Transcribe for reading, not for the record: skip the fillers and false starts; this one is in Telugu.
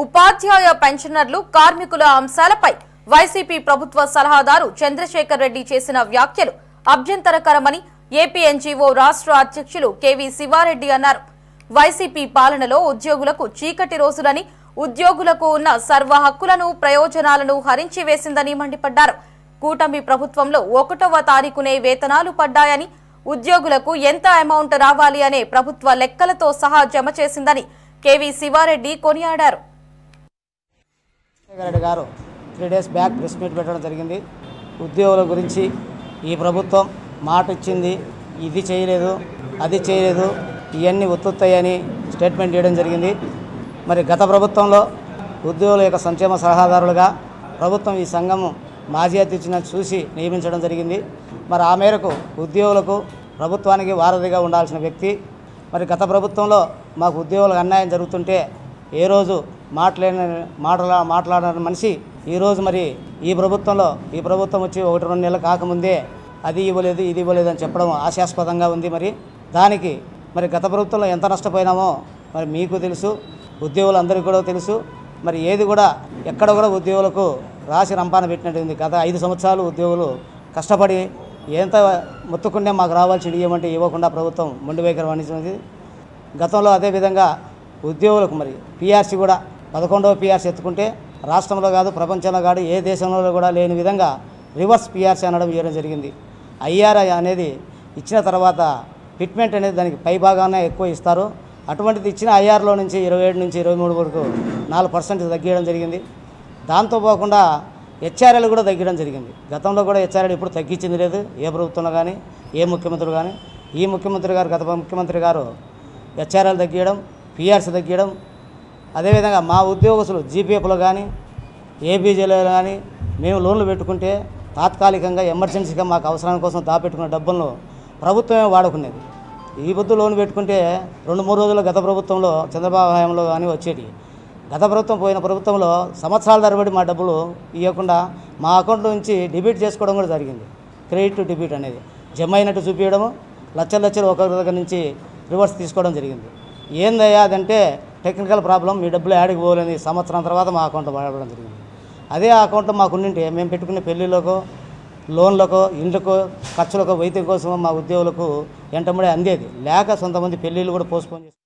ఉపాధ్యాయ పెన్షనర్లు కార్మికుల అంశాలపై వైసీపీ ప్రభుత్వ సలహాదారు చంద్రశేఖర్ రెడ్డి చేసిన వ్యాఖ్యలు అభ్యంతరకరమని ఏపీ ఎన్జీఓ రాష్ట్ర అధ్యక్షులు కేవీ శివారెడ్డి అన్నారు. వైసీపీ పాలనలో ఉద్యోగులకు చీకటి రోజులని, ఉద్యోగులకు ఉన్న సర్వ హక్కులను, ప్రయోజనాలను హరించి వేసిందని మండిపడ్డారు. కూటమి ప్రభుత్వంలో 1వ తారీఖునే వేతనాలు పడ్డాయని, ఉద్యోగులకు ఎంత అమౌంట్ రావాలి అనే ప్రభుత్వ లెక్కలతో సహా జమ చేసిందని కేవీ శివారెడ్డి కొనియాడారు. గారు 3 days బ్యాక్ ప్రెస్ మీట్ పెట్టడం జరిగింది. ఉద్యోగుల గురించి ఈ ప్రభుత్వం మాట ఇచ్చింది, ఇది చేయలేదు, అది చేయలేదు, ఇవన్నీ ఒత్తుతాయని స్టేట్మెంట్ చేయడం జరిగింది. మరి గత ప్రభుత్వంలో ఉద్యోగుల యొక్క సంక్షేమ సలహాదారులుగా ప్రభుత్వం ఈ సంఘం మాజీ అధ్యక్షులను చూసి నియమించడం జరిగింది. మరి ఆ మేరకు ఉద్యోగులకు ప్రభుత్వానికి వారధిగా ఉండాల్సిన వ్యక్తి మరి గత ప్రభుత్వంలో మాకు ఉద్యోగులకు అన్యాయం జరుగుతుంటే ఏ రోజు మాట్లాడని మనిషి ఈరోజు మరి ఈ ప్రభుత్వం వచ్చి 1-2 నెలలు కాకముందే అది ఇవ్వలేదు, ఇది ఇవ్వలేదు అని చెప్పడం హాస్యాస్పదంగా ఉంది. దానికి మరి గత ప్రభుత్వంలో ఎంత నష్టపోయినామో మరి మీకు తెలుసు, ఉద్యోగులందరికీ కూడా తెలుసు. మరి ఏది కూడా ఎక్కడ కూడా ఉద్యోగులకు రాసి రంపాన పెట్టినట్టుంది. గత 5 సంవత్సరాలు ఉద్యోగులు కష్టపడి ఎంత మొత్తుకుంటే మాకు రావాల్సింది ఇవ్వమంటే ఇవ్వకుండా ప్రభుత్వం మొండి వైఖరి వహించినది. గతంలో అదేవిధంగా ఉద్యోగులకు మరి పీఆర్సీ కూడా 11వ పీఆర్సీ ఎత్తుకుంటే రాష్ట్రంలో కాదు, ప్రపంచంలో కాదు, ఏ దేశంలో కూడా లేని విధంగా రివర్స్ పీఆర్సీ అనడం చేయడం జరిగింది. ఐఆర్ఐ అనేది ఇచ్చిన తర్వాత ఫిట్మెంట్ అనేది దానికి పైభాగానే ఎక్కువ ఇస్తారు. అటువంటిది ఇచ్చిన ఐఆర్లో నుంచి 27 నుంచి 23 వరకు 4% తగ్గించడం జరిగింది. దాంతో పోకుండా హెచ్ఆర్ఎల్ కూడా తగ్గడం జరిగింది. గతంలో కూడా హెచ్ఆర్ఎల్ ఇప్పుడు తగ్గించింది లేదు, ఏ ప్రభుత్వంలో కానీ, ఏ ముఖ్యమంత్రులు కానీ. ఈ ముఖ్యమంత్రి గారు, గత ముఖ్యమంత్రి గారు హెచ్ఆర్ఎల్ తగ్గించడం, పీఆర్సీ తగ్గించడం, అదేవిధంగా మా ఉద్యోగస్తులు జీపీఎఫ్లో కానీ, ఏబీజేలో కానీ మేము లోన్లు పెట్టుకుంటే తాత్కాలికంగా ఎమర్జెన్సీగా మాకు అవసరాల కోసం దాపెట్టుకున్న డబ్బులను ప్రభుత్వమే వాడుకునేది. ఈ పొద్దు లోన్ పెట్టుకుంటే 2-3 రోజుల్లో గత ప్రభుత్వంలో చంద్రబాబు హయాంలో కానీ వచ్చేటి. గత ప్రభుత్వం పోయిన ప్రభుత్వంలో సంవత్సరాల తరబడి మా డబ్బులు ఇవ్వకుండా మా అకౌంట్ నుంచి డెబిట్ చేసుకోవడం కూడా జరిగింది. క్రెడిట్ టు డెబిట్ అనేది జమ అయినట్టు చూపించడము, లక్షలు ఒకరి దగ్గర నుంచి రివర్స్ తీసుకోవడం జరిగింది. ఏందయ్యా అదంటే టెక్నికల్ ప్రాబ్లం, మీ డబ్బులు యాడికి పోలేని సంవత్సరం తర్వాత మా అకౌంట్లో వాడడం జరిగింది. అదే అకౌంట్ మాకు ఉండింటే మేము పెట్టుకునే పెళ్ళిళ్ళకో, లోన్లకో, ఇండ్లకో, ఖర్చులకో, వైద్యం కోసం మా ఉద్యోగులకు ఎంటముడే అందేది. లేక కొంతమంది పెళ్ళిళ్ళు కూడా పోస్ట్పోన్ చేస్తారు.